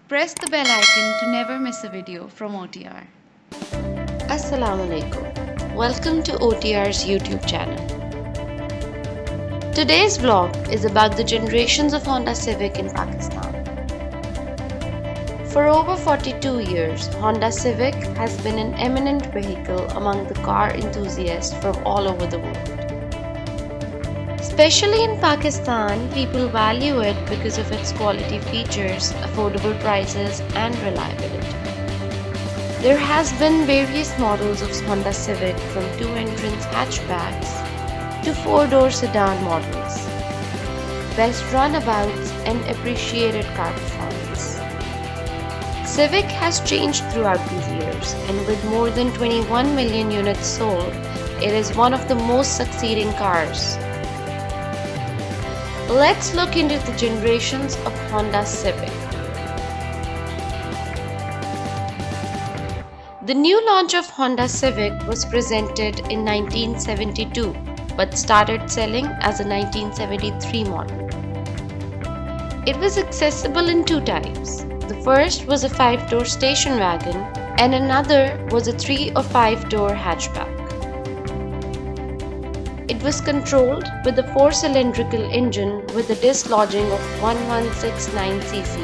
Press the bell icon to never miss a video from OTR. Assalamu alaikum. Welcome to OTR's YouTube channel. Today's vlog is about the generations of Honda Civic in Pakistan. For over 42 years, Honda Civic has been an eminent vehicle among the car enthusiasts from all over the world. Especially in Pakistan, people value it because of its quality features, affordable prices, and reliability. There has been various models of Honda Civic from 2-entrance hatchbacks to 4-door sedan models, best runabouts and appreciated car performance. Civic has changed throughout these years, and with more than 21 million units sold, it is one of the most succeeding cars. Let's look into the generations of Honda Civic. The new launch of Honda Civic was presented in 1972 but started selling as a 1973 model. It was accessible in two types. The first was a 5-door station wagon and another was a 3 or 5-door hatchback. It was controlled with a 4-cylindrical engine with a disc lodging of 1169cc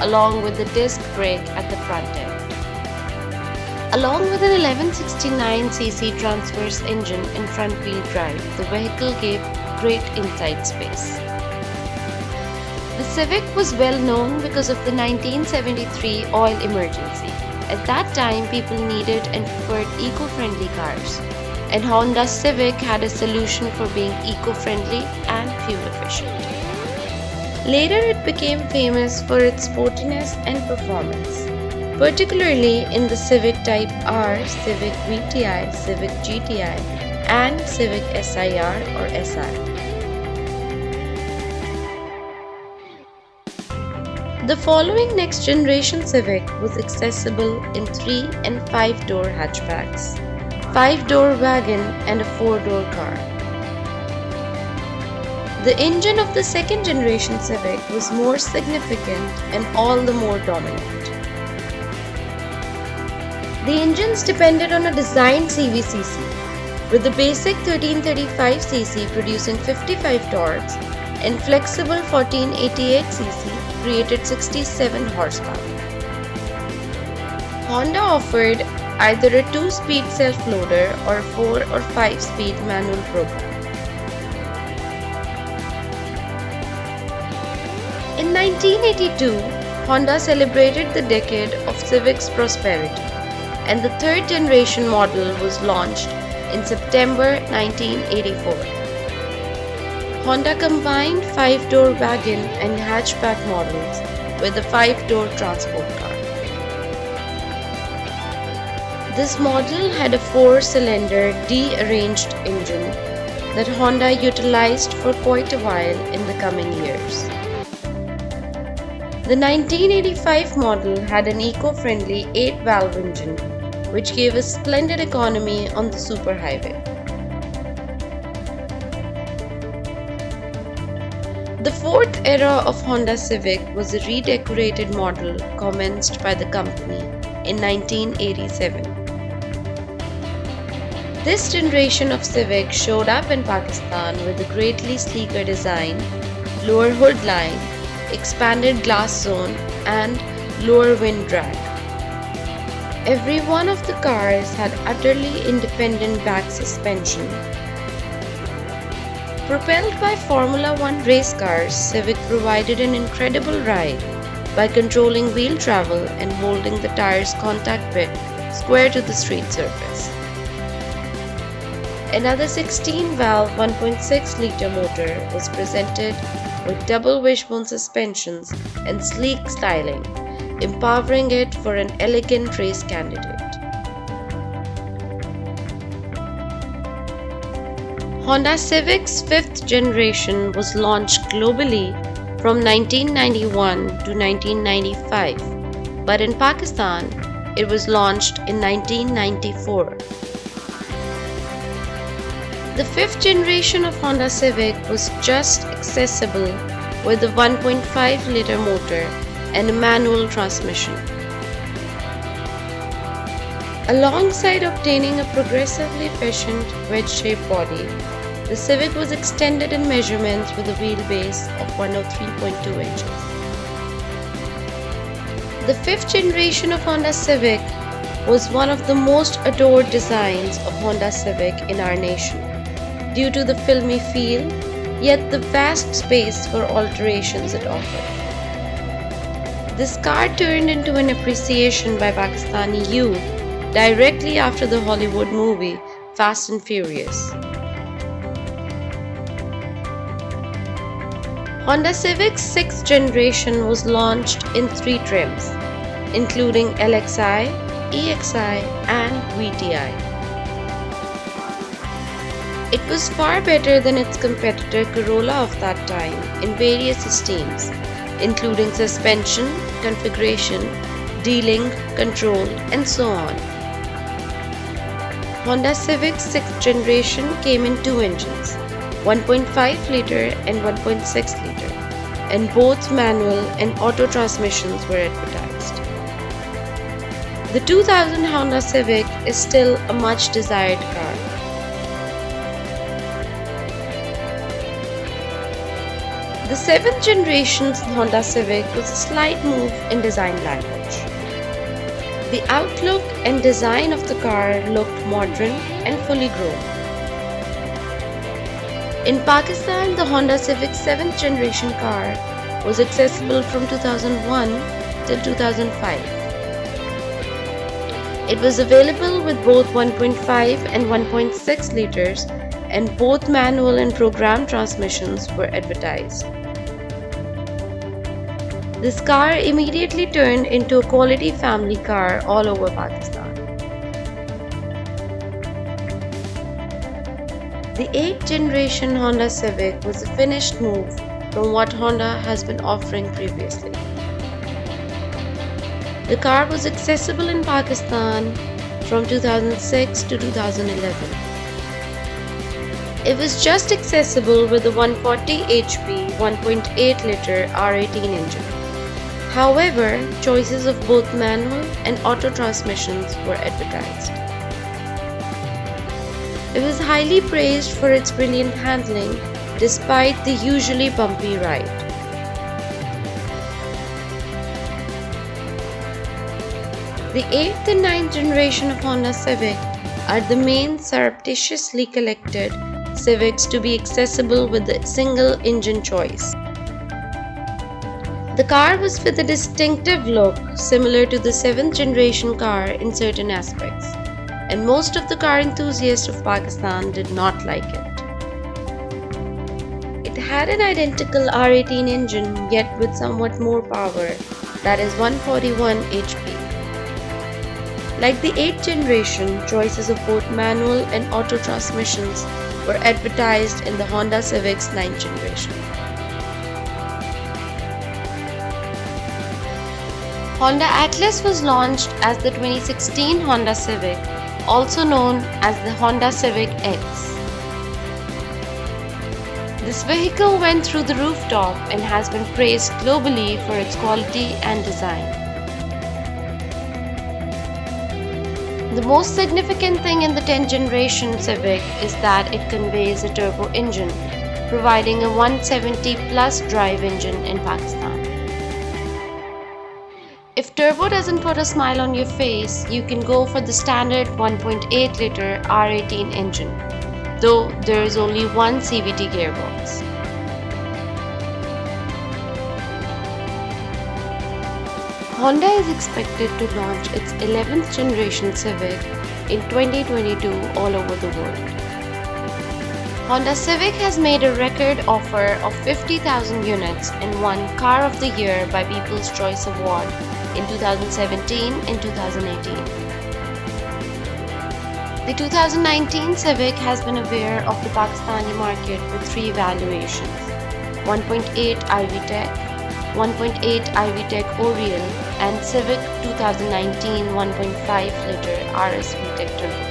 along with the disc brake at the front end. Along with an 1169cc transverse engine and front-wheel drive, the vehicle gave great inside space. The Civic was well known because of the 1973 oil emergency. At that time, people needed and preferred eco-friendly cars, and Honda Civic had a solution for being eco-friendly and fuel efficient. Later, it became famous for its sportiness and performance, particularly in the Civic Type R, Civic VTI, Civic GTI, and Civic SIR or SR. The following next generation Civic was accessible in 3 and 5-door hatchbacks, 5-door wagon and a 4-door car. The engine of the second generation Civic was more significant and all the more dominant. The engines depended on a designed CVCC, with the basic 1335cc producing 55 torques and flexible 1488cc created 67 horsepower. Honda offered either a 2-speed self-loader or a 4 or 5-speed manual program. In 1982, Honda celebrated the decade of Civic's prosperity, and the third generation model was launched in September 1984. Honda combined 5-door wagon and hatchback models with a 5-door transport car. This model had a 4-cylinder de-arranged engine that Honda utilized for quite a while in the coming years. The 1985 model had an eco-friendly 8-valve engine which gave a splendid economy on the superhighway. The fourth era of Honda Civic was a redecorated model commenced by the company in 1987. This generation of Civic showed up in Pakistan with a greatly sleeker design, lower hood line, expanded glass zone, and lower wind drag. Every one of the cars had utterly independent back suspension. Propelled by Formula One race cars, Civic provided an incredible ride by controlling wheel travel and holding the tire's contact bit square to the street surface. Another 16-valve 1.6-liter motor was presented with double wishbone suspensions and sleek styling, empowering it for an elegant race candidate. Honda Civic's fifth generation was launched globally from 1991 to 1995, but in Pakistan, it was launched in 1994. The fifth generation of Honda Civic was just accessible with a 1.5-liter motor and a manual transmission. Alongside obtaining a progressively efficient wedge-shaped body, the Civic was extended in measurements with a wheelbase of 103.2 inches. The fifth generation of Honda Civic was one of the most adored designs of Honda Civic in our nation due to the filmy feel, yet the vast space for alterations it offered. This car turned into an appreciation by Pakistani youth directly after the Hollywood movie Fast and Furious. Honda Civic's 6th generation was launched in 3 trims, including LXi, EXi, and VTi. It was far better than its competitor Corolla of that time in various esteems, including suspension, configuration, dealing, control, and so on. Honda Civic's 6th generation came in 2 engines, 1.5 liter and 1.6 liter, and both manual and auto transmissions were advertised. The 2000 Honda Civic is still a much desired car. The 7th generation Honda Civic was a slight move in design language. The outlook and design of the car looked modern and fully grown. In Pakistan, the Honda Civic 7th generation car was accessible from 2001 till 2005. It was available with both 1.5 and 1.6 liters, and both manual and programmed transmissions were advertised. This car immediately turned into a quality family car all over Pakistan. The 8th generation Honda Civic was a finished move from what Honda has been offering previously. The car was accessible in Pakistan from 2006 to 2011. It was just accessible with a 140 HP 1.8 liter R18 engine. However, choices of both manual and auto transmissions were advertised. It was highly praised for its brilliant handling despite the usually bumpy ride. The 8th and 9th generation of Honda Civic are the main surreptitiously collected Civics to be accessible with a single engine choice. The car was with a distinctive look similar to the 7th generation car in certain aspects, and most of the car enthusiasts of Pakistan did not like it. It had an identical R18 engine yet with somewhat more power, that is 141 HP. Like the 8th generation, choices of both manual and auto transmissions were advertised in the Honda Civic's 9th generation. Honda Atlas was launched as the 2016 Honda Civic, also known as the Honda Civic X. This vehicle went through the rooftop and has been praised globally for its quality and design. The most significant thing in the 10th generation Civic is that it conveys a turbo engine, providing a 170 plus drive engine in Pakistan. If turbo doesn't put a smile on your face, you can go for the standard 1.8 liter R18 engine, though there is only one CVT gearbox. Honda is expected to launch its 11th generation Civic in 2022 all over the world. Honda Civic has made a record offer of 50,000 units and won Car of the Year by People's Choice Award in 2017 and 2018. The 2019 Civic has been aware of the Pakistani market with 3 valuations: 1.8 IV Tech, 1.8 IV Tech Oriel, and Civic 2019 1.5 liter RS VTEC Turbo.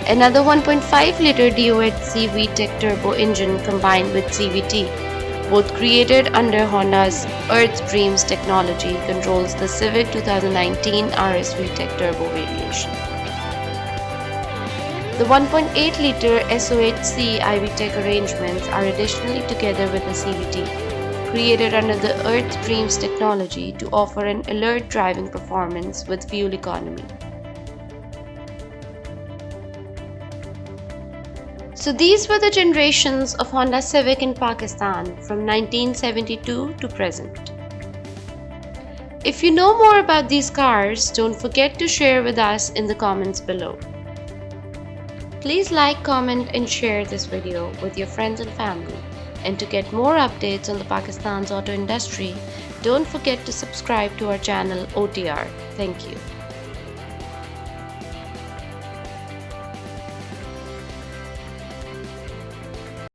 Another 1.5 liter DOHC VTEC Turbo engine combined with CVT, both created under Honda's Earth Dreams technology, controls the Civic 2019 RS VTEC turbo variation. The 1.8-litre SOHC IVTEC arrangements are additionally together with the CVT, created under the Earth Dreams technology to offer an alert driving performance with fuel economy. So these were the generations of Honda Civic in Pakistan from 1972 to present. If you know more about these cars, don't forget to share with us in the comments below. Please like, comment and share this video with your friends and family. And to get more updates on the Pakistan's auto industry, don't forget to subscribe to our channel OTR. Thank you.